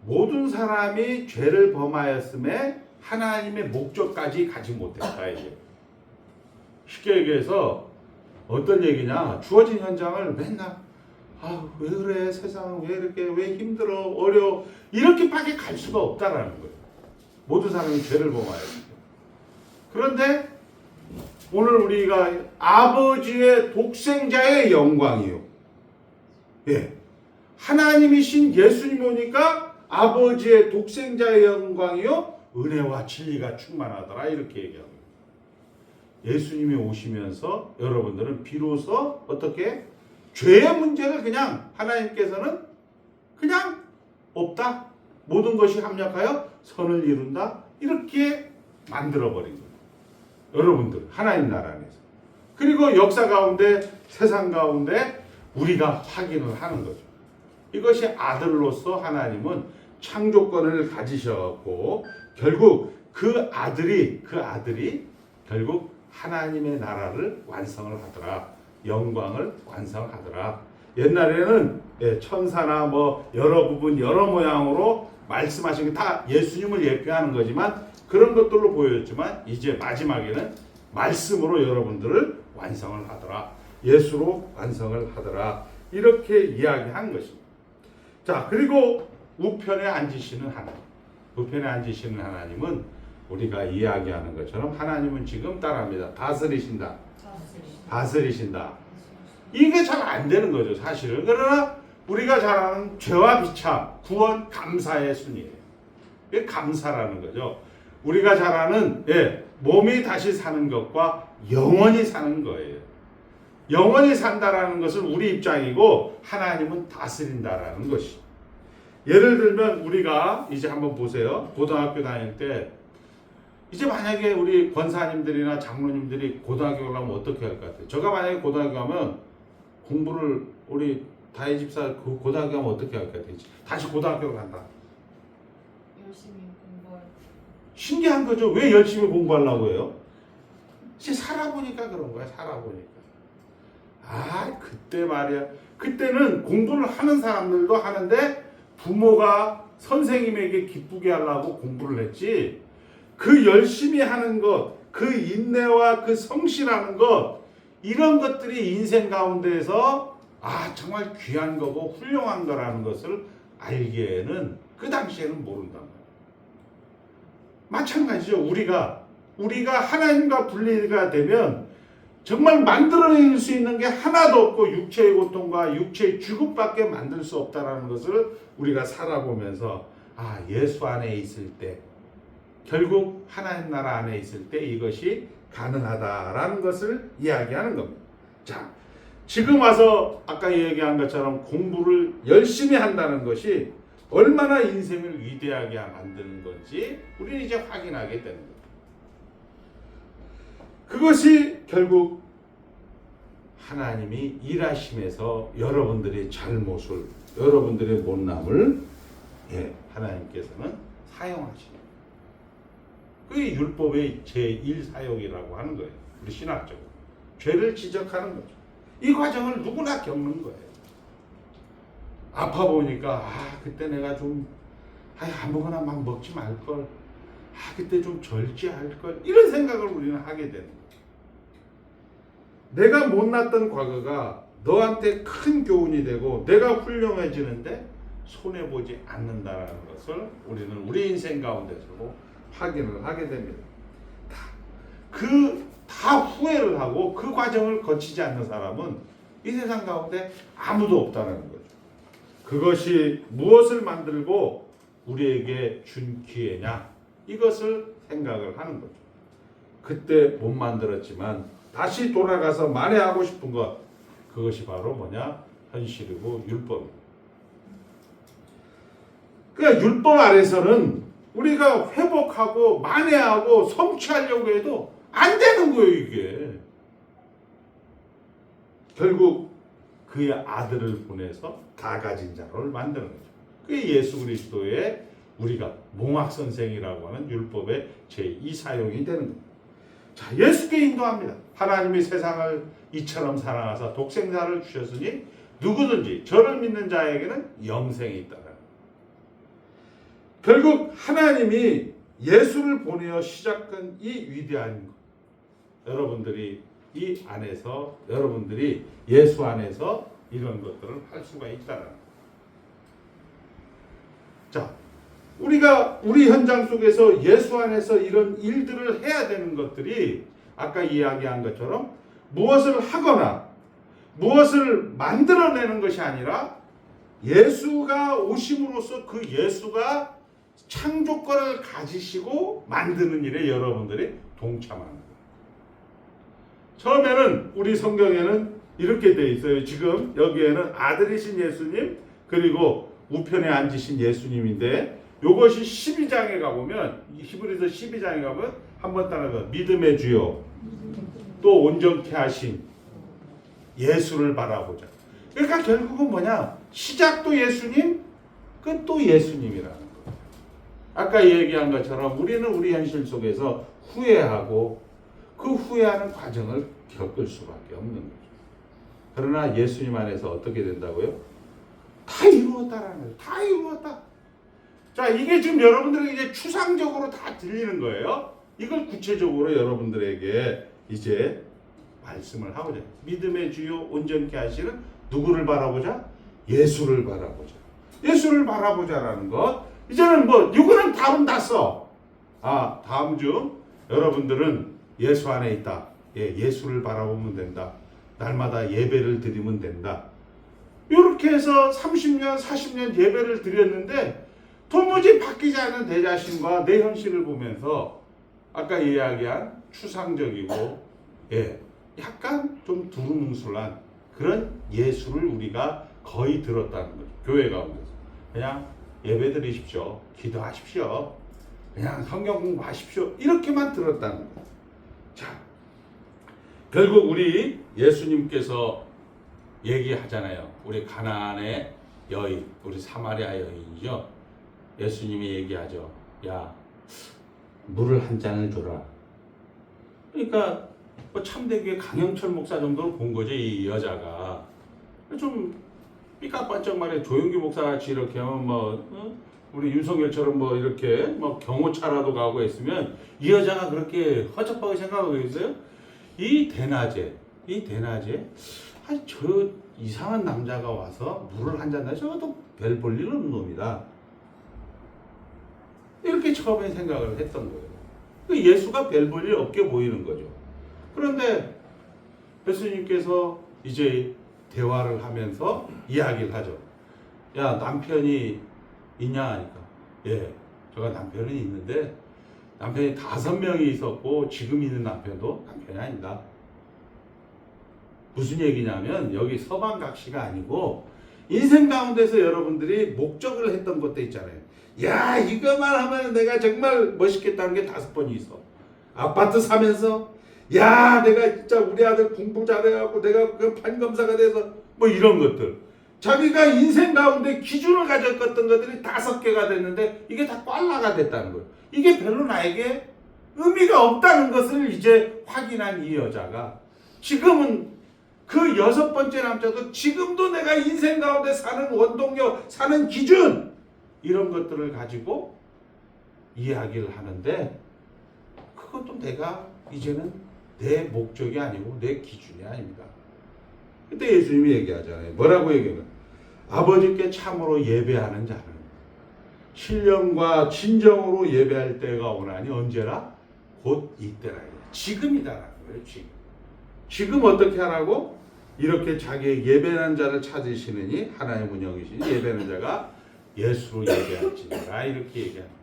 Speaker 2: 모든 사람이 죄를 범하였음에 하나님의 목적까지 가지 못했다. 이게 쉽게 얘기해서 어떤 얘기냐, 주어진 현장을 맨날 왜 그래, 세상은 왜 이렇게, 왜 힘들어, 어려워, 이렇게밖에 갈 수가 없다라는 거예요. 모든 사람이 죄를 범하였습니다. 그런데 오늘 우리가 아버지의 독생자의 영광이요, 하나님이신 예수님 오니까 아버지의 독생자의 영광이요 은혜와 진리가 충만하더라, 이렇게 얘기하고, 예수님이 오시면서 여러분들은 비로소 어떻게 죄의 문제를 그냥 하나님께서는 그냥 없다, 모든 것이 합력하여 선을 이룬다, 이렇게 만들어버린 거예요. 여러분들 하나님 나라 안에서, 그리고 역사 가운데 세상 가운데 우리가 확인을 하는 거죠. 이것이 아들로서 하나님은 창조권을 가지셔갖고 결국 그 아들이 결국 하나님의 나라를 완성을 하더라, 영광을 완성하더라. 옛날에는 천사나 여러 부분 여러 모양으로 말씀하신 게 다 예수님을 예표하는 거지만, 그런 것들로 보였지만 이제 마지막에는 말씀으로 여러분들을 완성을 하더라, 예수로 완성을 하더라, 이렇게 이야기한 것입니다. 자, 그리고 우편에 앉으시는 하나님, 우편에 앉으시는 하나님은 우리가 이야기하는 것처럼 하나님은 지금 따라합니다. 다스리신다. 이게 잘 안 되는 거죠, 사실은. 그러나 우리가 잘 아는 죄와 비참, 구원, 감사의 순이에요. 이게 감사라는 거죠. 우리가 잘 아는 몸이 다시 사는 것과 영원히 사는 거예요. 영원히 산다라는 것은 우리 입장이고 하나님은 다스린다라는 것이. 예를 들면 우리가 이제 한번 보세요. 고등학교 다닐 때 이제 만약에 우리 권사님들이나 장로님들이 고등학교 가면 어떻게 할 것 같아요? 제가 만약에 고등학교 가면 공부를 우리 다혜 집사 그 고등학교 가면 어떻게 할 것 같아요? 다시 고등학교로 간다.
Speaker 3: 열심히 공부할.
Speaker 2: 신기한 거죠. 왜 열심히 공부하려고 해요? 이제 살아보니까 그런 거야. 살아보니까. 아, 그때 말이야. 그때는 공부를 하는 사람들도 하는데 부모가 선생님에게 기쁘게 하려고 공부를 했지. 그 열심히 하는 것, 그 인내와 그 성실하는 것, 이런 것들이 인생 가운데에서 아, 정말 귀한 거고 훌륭한 거라는 것을 알기에는 그 당시에는 모른단 말이야. 마찬가지죠. 우리가 하나님과 분리가 되면 정말 만들어낼 수 있는 게 하나도 없고 육체의 고통과 육체의 죽음밖에 만들 수 없다는 것을 우리가 살아보면서 아, 예수 안에 있을 때 결국 하나님 나라 안에 있을 때 이것이 가능하다라는 것을 이야기하는 겁니다. 자, 지금 와서 아까 얘기한 것처럼 공부를 열심히 한다는 것이 얼마나 인생을 위대하게 만드는 건지 우리는 이제 확인하게 되는 거예요. 그것이 결국 하나님이 일하심에서 여러분들의 잘못을, 여러분들의 못남을 하나님께서는 사용하시는 거예요. 그게 율법의 제1사용이라고 하는 거예요. 우리 신학적으로. 죄를 지적하는 거죠. 이 과정을 누구나 겪는 거예요. 아파 보니까 그때 내가 좀 아무거나 막 먹지 말걸, 그때 좀 절제할걸, 이런 생각을 우리는 하게 되는 거예요. 내가 못났던 과거가 너한테 큰 교훈이 되고 내가 훌륭해지는데 손해보지 않는다는 것을 우리는 우리 인생 가운데서도 확인을 하게 됩니다. 다 후회를 하고 그 과정을 거치지 않는 사람은 이 세상 가운데 아무도 없다는 거죠. 그것이 무엇을 만들고 우리에게 준 기회냐, 이것을 생각을 하는 거죠. 그때 못 만들었지만 다시 돌아가서 만회하고 싶은 것, 그것이 바로 뭐냐? 현실이고 율법입니다. 그러니까 율법 아래서는 우리가 회복하고 만회하고 성취하려고 해도 안 되는 거예요, 이게. 결국 그의 아들을 보내서 다 가진 자를 만드는 거죠. 그게 예수 그리스도의 우리가 몽학선생이라고 하는 율법의 제2사용이 되는 겁니다. 자, 예수께 인도합니다. 하나님이 세상을 이처럼 사랑하사 독생자를 주셨으니 누구든지 저를 믿는 자에게는 영생이 있다. 결국 하나님이 예수를 보내어 시작한 이 위대한 것, 여러분들이 이 안에서, 여러분들이 예수 안에서 이런 것들을 할 수가 있다는 거예요. 자, 우리가 우리 현장 속에서 예수 안에서 이런 일들을 해야 되는 것들이 아까 이야기한 것처럼 무엇을 하거나 무엇을 만들어내는 것이 아니라 예수가 오심으로써 그 예수가 창조권을 가지시고 만드는 일에 여러분들이 동참하는 거예요. 처음에는 우리 성경에는 이렇게 되어 있어요. 지금 여기에는 아들이신 예수님 그리고 우편에 앉으신 예수님인데 이것이 12장에 가보면 히브리서 12장에 가면 한번 따라서 믿음의 주요 또 온전케 하신 예수를 바라보자. 그러니까 결국은 뭐냐? 시작도 예수님, 끝도 예수님이라는 거예요. 아까 얘기한 것처럼 우리는 우리 현실 속에서 후회하고 그 후회하는 과정을 겪을 수밖에 없는 거죠. 그러나 예수님 안에서 어떻게 된다고요? 다 이루었다라는 거예요. 다 이루었다. 자, 이게 지금 여러분들에게 이제 추상적으로 다 들리는 거예요. 이걸 구체적으로 여러분들에게 이제 말씀을 하고자. 믿음의 주요 온전케 하시는 누구를 바라보자? 예수를 바라보자. 예수를 바라보자라는 것. 이제는 뭐 이거는 답은 났어. 다음 주 여러분들은 예수 안에 있다. 예수를 바라보면 된다. 날마다 예배를 드리면 된다. 이렇게 해서 30년, 40년 예배를 드렸는데 도무지 바뀌지 않는 내 자신과 내 현실을 보면서 아까 이야기한 추상적이고 약간 좀 두루뭉술한 그런 예수를 우리가 거의 들었다는 거죠. 교회 가운데서. 그냥 예배 드리십시오. 기도하십시오. 그냥 성경 공부하십시오. 이렇게만 들었다는 거예요. 자, 결국 우리 예수님께서 얘기하잖아요. 우리 가나안의 여인, 우리 사마리아 여인이죠. 예수님이 얘기하죠. 야, 물을 한 잔을 줘라. 그러니까 뭐 참되게 강영철 목사 정도로 본 거죠. 이 여자가 좀 삐까뻔쩍 말해 조용기 목사 같이 이렇게 하면 뭐 우리 윤석열처럼 뭐 이렇게 뭐 경호차라도 가고 했으면 이 여자가 그렇게 허접하게 생각하고 있어요. 이 대낮에 아니 저 이상한 남자가 와서 물을 한 잔 내서 저것도 별 볼 일 없는 놈이다. 이렇게 처음에 생각을 했던 거예요. 예수가 별 볼 일 없게 보이는 거죠. 그런데 예수님께서 이제 대화를 하면서 이야기를 하죠. 야, 남편이 있냐 하니까 예, 제가 남편은 있는데 남편이 5명이 있었고 지금 있는 남편도 남편이 아니다. 무슨 얘기냐면 여기 서방각시가 아니고 인생 가운데서 여러분들이 목적을 했던 것도 있잖아요. 야, 이거만 하면 내가 정말 멋있겠다는 게 5번이 있어. 아파트 사면서 야, 내가 진짜 우리 아들 공부 잘해갖고 내가 그 판검사가 돼서 뭐 이런 것들. 자기가 인생 가운데 기준을 가졌던 것들이 5개가 됐는데 이게 다 꽐라가 됐다는 거예요. 이게 별로 나에게 의미가 없다는 것을 이제 확인한 이 여자가 지금은 그 6번째 남자도 지금도 내가 인생 가운데 사는 원동력, 사는 기준 이런 것들을 가지고 이야기를 하는데 그것도 내가 이제는 내 목적이 아니고 내 기준이 아닙니다. 그때 예수님이 얘기하잖아요. 뭐라고 얘기하면 아버지께 참으로 예배하는 자는 신령과 진정으로 예배할 때가 오나니 언제라? 곧 이때라. 지금이다라는 거예요. 지금 어떻게 하라고? 이렇게 자기의 예배하는 자를 찾으시느니 하나의 문영이시니 예배하는 자가 예수로 예배할지니라 이렇게 얘기합니다.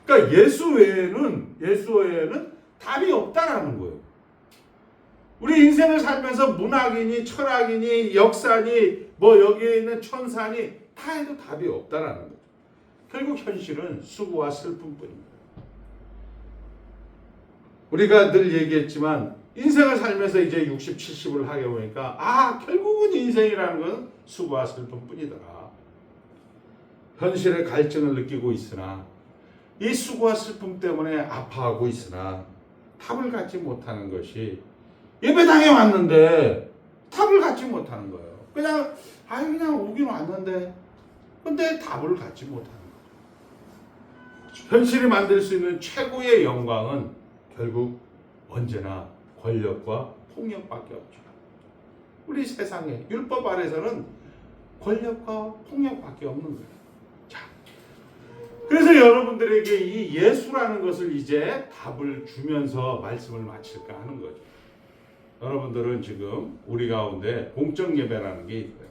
Speaker 2: 그러니까 예수 외에는 답이 없다라는 거예요. 우리 인생을 살면서 문학이니 철학이니 역사니 뭐 여기에 있는 천사니 다 해도 답이 없다라는 거죠. 결국 현실은 수고와 슬픔뿐입니다. 우리가 늘 얘기했지만 인생을 살면서 이제 60, 70을 하게 보니까 결국은 인생이라는 건 수고와 슬픔뿐이더라. 현실의 갈증을 느끼고 있으나 이 수고와 슬픔 때문에 아파하고 있으나 답을 갖지 못하는 것이 예배당에 왔는데 답을 갖지 못하는 거예요. 그냥 오긴 왔는데 근데 답을 갖지 못하는 거죠. 현실이 만들 수 있는 최고의 영광은 결국 언제나 권력과 폭력밖에 없죠. 우리 세상에 율법 아래서는 권력과 폭력밖에 없는 거예요. 자, 그래서 여러분들에게 이 예수라는 것을 이제 답을 주면서 말씀을 마칠까 하는 거죠. 여러분들은 지금 우리 가운데 공적 예배라는 게 있어요.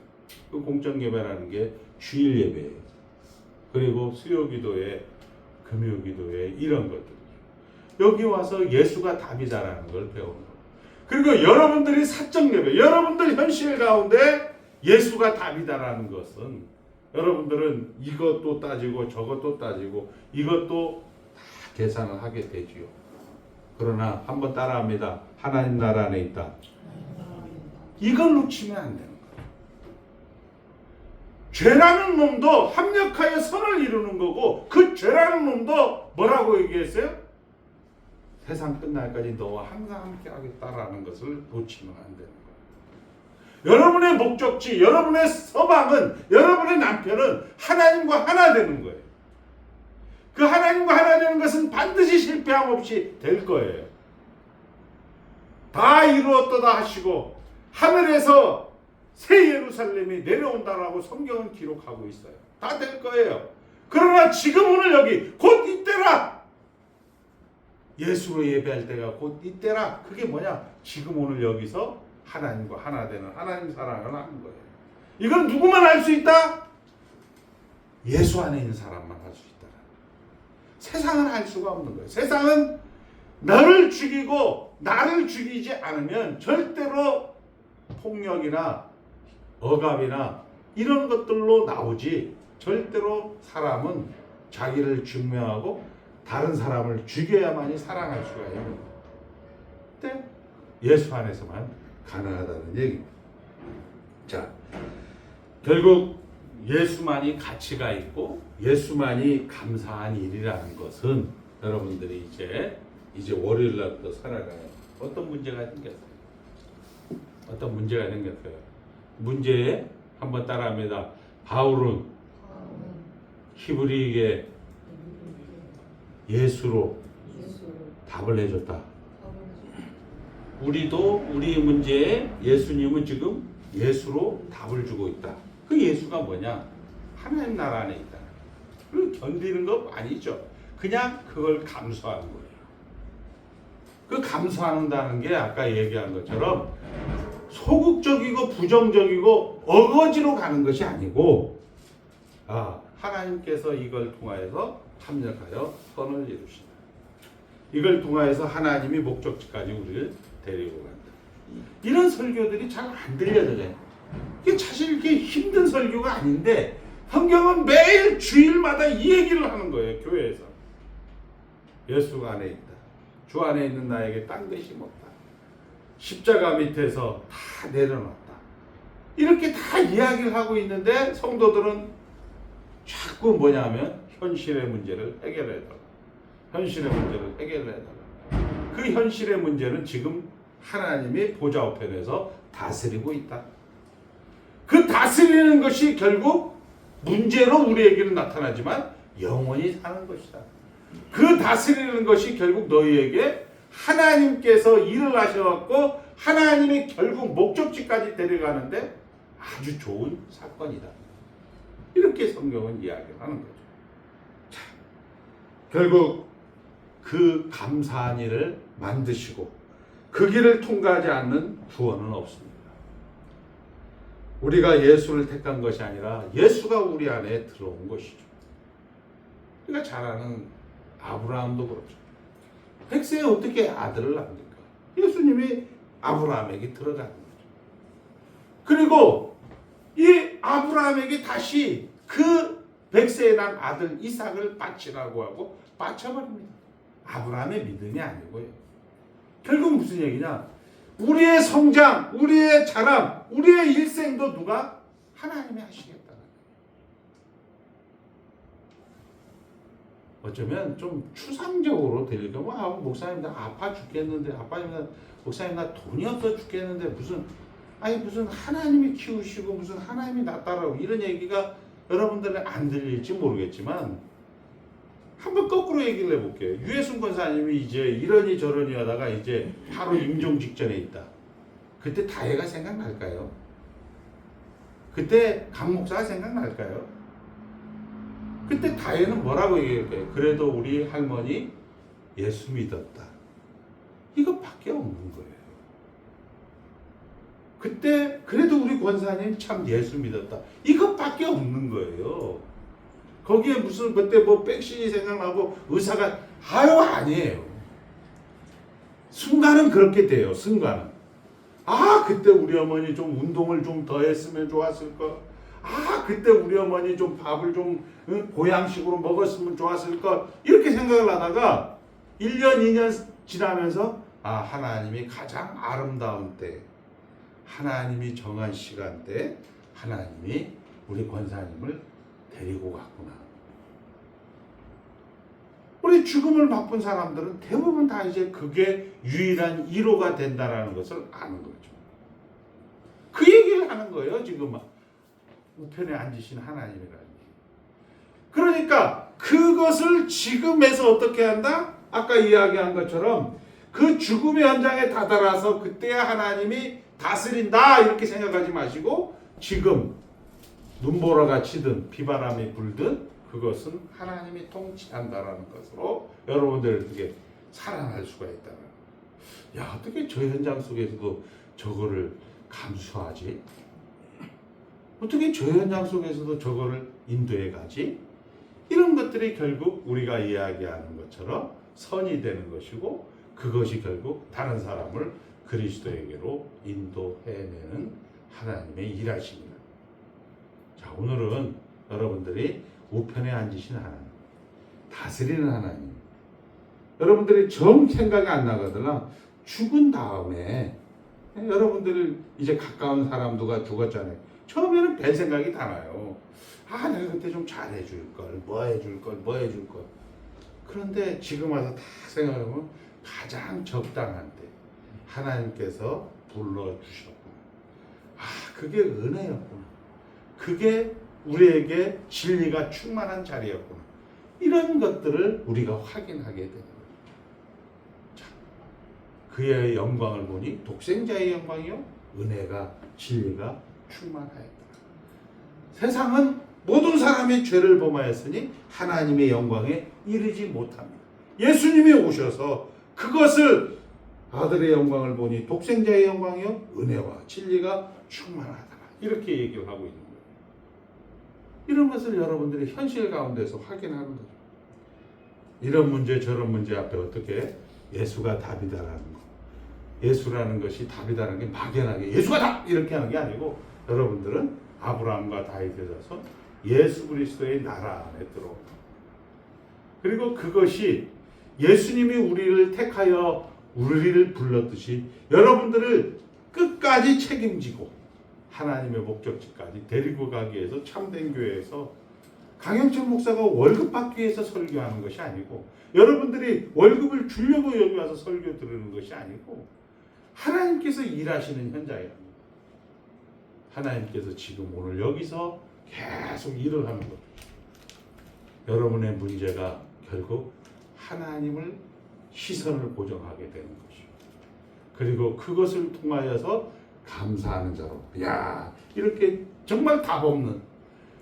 Speaker 2: 그 공적 예배라는 게 주일 예배예요. 그리고 수요 기도회, 금요 기도회 이런 것들. 여기 와서 예수가 답이다라는 걸 배우는 거예요. 그리고 여러분들이 사적 예배, 여러분들 현실 가운데 예수가 답이다라는 것은 여러분들은 이것도 따지고 저것도 따지고 이것도 다 계산을 하게 되지요. 그러나 한번 따라합니다. 하나님 나라 안에 있다. 이걸 놓치면 안 되는 거예요. 죄라는 놈도 합력하여 선을 이루는 거고 그 죄라는 놈도 뭐라고 얘기했어요? 세상 끝날까지 너와 항상 함께 하겠다라는 것을 놓치면 안 되는 거예요. 여러분의 목적지, 여러분의 서방은, 여러분의 남편은 하나님과 하나 되는 거예요. 그 하나님과 하나 되는 것은 반드시 실패함 없이 될 거예요. 다 이루었도다 하시고 하늘에서 새 예루살렘이 내려온다라고 성경은 기록하고 있어요. 다 될 거예요. 그러나 지금 오늘 여기 곧 이때라. 예수로 예배할 때가 곧 이때라. 그게 뭐냐? 지금 오늘 여기서 하나님과 하나 되는 하나님 사랑을 하는 거예요. 이건 누구만 할 수 있다? 예수 안에 있는 사람만 할 수 있다. 세상은 할 수가 없는 거예요. 세상은 너를 죽이고 나를 죽이지 않으면 절대로 폭력이나 억압이나 이런 것들로 나오지 절대로 사람은 자기를 증명하고 다른 사람을 죽여야만이 사랑할 수가 있는 거예요. 근데 예수 안에서만 가능하다는 얘기입니다. 자, 결국 예수만이 가치가 있고 예수만이 감사한 일이라는 것은 여러분들이 이제 월요일 날부터 살아가요. 어떤 문제가 생겼어요? 어떤 문제가 생겼어요? 문제에 한번 따라합니다. 바울은 히브리에게 예수로 답을 해줬다. 우리도 우리 문제에 예수님은 지금 예수로 답을 주고 있다. 그 예수가 뭐냐? 하나님 나라 안에 있다. 그걸 견디는 거 아니죠. 그냥 그걸 감수하는 거예요. 그 감수한다는 게 아까 얘기한 것처럼 소극적이고 부정적이고 어거지로 가는 것이 아니고 하나님께서 이걸 통하여서 합력하여 선을 이루신다. 이걸 통하여서 하나님이 목적지까지 우리를 데리고 간다. 이런 설교들이 잘 안 들려져요. 이게 사실 이렇게 힘든 설교가 아닌데 성경은 매일 주일마다 이 얘기를 하는 거예요. 교회에서. 예수 안에 있다. 주 안에 있는 나에게 딴 것이 없다. 십자가 밑에서 다 내려놨다. 이렇게 다 이야기를 하고 있는데 성도들은 자꾸 뭐냐면 현실의 문제를 해결해달라. 현실의 문제를 해결해달라. 그 현실의 문제는 지금 하나님이 보좌 우편에서 다스리고 있다. 그 다스리는 것이 결국 문제로 우리에게는 나타나지만 영원히 사는 것이다. 그 다스리는 것이 결국 너희에게 하나님께서 일을 하셔갖고 하나님이 결국 목적지까지 데려가는데 아주 좋은 사건이다. 이렇게 성경은 이야기를 하는 거죠. 자, 결국 그 감사한 일을 만드시고 그 길을 통과하지 않는 구원은 없습니다. 우리가 예수를 택한 것이 아니라 예수가 우리 안에 들어온 것이죠. 우리가 잘 아는 아브라함도 그렇죠. 백세에 어떻게 아들을 낳습니까? 예수님이 아브라함에게 들어가는 거죠. 그리고 이 아브라함에게 다시 그 백세에 난 아들 이삭을 바치라고 하고 바쳐버립니다. 아브라함의 믿음이 아니고요. 결국 무슨 얘기냐? 우리의 성장, 우리의 자람, 우리의 일생도 누가? 하나님이 하시겠다. 어쩌면 좀 추상적으로 들릴까? 목사님 나 아파 죽겠는데, 목사님 나 돈이 없어 죽겠는데 무슨 하나님이 키우시고 무슨 하나님이 나 따라오고 이런 얘기가 여러분들은 안 들릴지 모르겠지만 한번 거꾸로 얘기를 해볼게요. 유해순 권사님이 이제 이러니 저러니 하다가 이제 바로 임종 직전에 있다. 그때 다혜가 생각날까요? 그때 강 목사가 생각날까요? 그때 다혜는 뭐라고 얘기할까요? 그래도 우리 할머니 예수 믿었다. 이것밖에 없는 거예요. 그때 그래도 우리 권사님 참 예수 믿었다. 이것밖에 없는 거예요. 거기에 무슨 그때 뭐 백신이 생각나고 의사가 아니에요. 순간은 그렇게 돼요. 순간은. 그때 우리 어머니 좀 운동을 좀 더 했으면 좋았을 걸. 그때 우리 어머니 좀 밥을 좀 보양식으로 먹었으면 좋았을 걸. 이렇게 생각을 하다가 1년, 2년 지나면서 하나님이 가장 아름다운 때, 하나님이 정한 시간대, 하나님이 우리 권사님을 데리고 갔구나. 우리 죽음을 맛본 사람들은 대부분 다 이제 그게 유일한 위로가 된다라는 것을 아는 거죠. 그 얘기를 하는 거예요. 지금 우편에 앉으신 하나님이라는 얘기. 그러니까 그것을 지금에서 어떻게 한다? 아까 이야기한 것처럼 그 죽음의 현장에 다다라서 그때야 하나님이 다스린다 이렇게 생각하지 마시고 지금 눈보라가 치든 비바람이 불든 그것은 하나님이 통치한다라는 것으로 여러분들 어떻게 살아날 수가 있다는 거예요. 어떻게 저 현장 속에서도 저거를 감수하지? 어떻게 저 현장 속에서도 저거를 인도해 가지? 이런 것들이 결국 우리가 이야기하는 것처럼 선이 되는 것이고 그것이 결국 다른 사람을 그리스도에게로 인도해내는 하나님의 일하십니다. 자, 오늘은 여러분들이 우편에 앉으신 하나님, 다스리는 하나님, 여러분들이 정 생각이 안 나거나 죽은 다음에 여러분들 이제 가까운 사람도가 죽었잖아요. 처음에는 별 생각이 다 나요. 아, 내가 그때 좀 잘해줄 걸, 뭐 해줄 걸, 뭐 해줄 걸. 그런데 지금 와서 다 생각해보면 가장 적당한 때 하나님께서 불러주셨구나. 아, 그게 은혜였구나. 그게 우리에게 진리가 충만한 자리였구나. 이런 것들을 우리가 확인하게 되는 거예요. 자, 그의 영광을 보니 독생자의 영광이요, 은혜가 진리가 충만하였다. 세상은 모든 사람이 죄를 범하였으니 하나님의 영광에 이르지 못합니다. 예수님이 오셔서 그것을 아들의 영광을 보니 독생자의 영광이요, 은혜와 진리가 충만하다. 이렇게 얘기를 하고 있는 거예요. 이런 것을 여러분들이 현실 가운데서 확인하는 거죠. 이런 문제 저런 문제 앞에 어떻게 예수가 답이다라는 거, 예수라는 것이 답이다라는 게 막연하게 예수가 답! 이렇게 하는 게 아니고, 여러분들은 아브라함과 다윗에 져서 예수 그리스도의 나라 안에 들어옵니다. 그리고 그것이 예수님이 우리를 택하여 우리를 불렀듯이 여러분들을 끝까지 책임지고 하나님의 목적지까지 데리고 가기 위해서 참된 교회에서 강영철 목사가 월급 받기 위해서 설교하는 것이 아니고, 여러분들이 월급을 주려고 여기 와서 설교 들으는 것이 아니고, 하나님께서 일하시는 현장입니다. 하나님께서 지금 오늘 여기서 계속 일을 하는 거죠. 여러분의 문제가 결국 하나님을 시선을 고정하게 되는 것이죠. 그리고 그것을 통하여서 감사하는 자로, 야, 이렇게 정말 답 없는,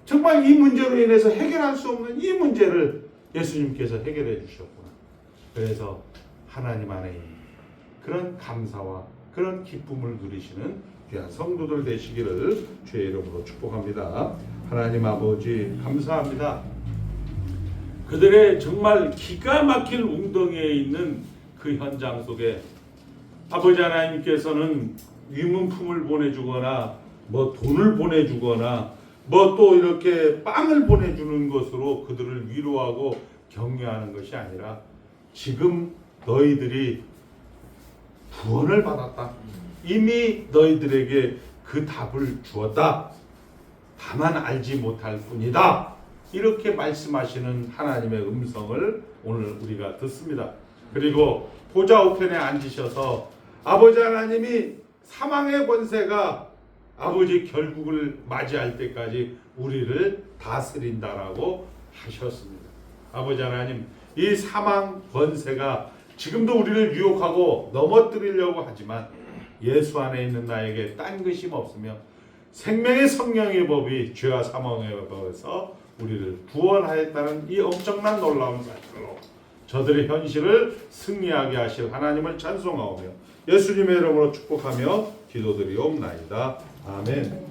Speaker 2: 정말 이 문제로 인해서 해결할 수 없는 이 문제를 예수님께서 해결해 주셨구나. 그래서 하나님 안에 있는 그런 감사와 그런 기쁨을 누리시는 귀한 성도들 되시기를 주의 이름으로 축복합니다. 하나님 아버지 감사합니다. 그들의 정말 기가 막힐 웅덩이에 있는 그 현장 속에 아버지 하나님께서는 위문품을 보내주거나 뭐 돈을 보내주거나 뭐 또 이렇게 빵을 보내주는 것으로 그들을 위로하고 격려하는 것이 아니라, 지금 너희들이 구원을 받았다. 이미 너희들에게 그 답을 주었다. 다만 알지 못할 뿐이다. 이렇게 말씀하시는 하나님의 음성을 오늘 우리가 듣습니다. 그리고 보좌 우편에 앉으셔서 아버지 하나님이 사망의 권세가 아버지 결국을 맞이할 때까지 우리를 다스린다라고 하셨습니다. 아버지 하나님, 이 사망 권세가 지금도 우리를 유혹하고 넘어뜨리려고 하지만 예수 안에 있는 나에게 딴 것임 없으며 생명의 성령의 법이 죄와 사망의 법에서 우리를 구원하였다는 이 엄청난 놀라운 사실로 저들의 현실을 승리하게 하실 하나님을 찬송하오며 예수님의 이름으로 축복하며 기도드리옵나이다. 아멘.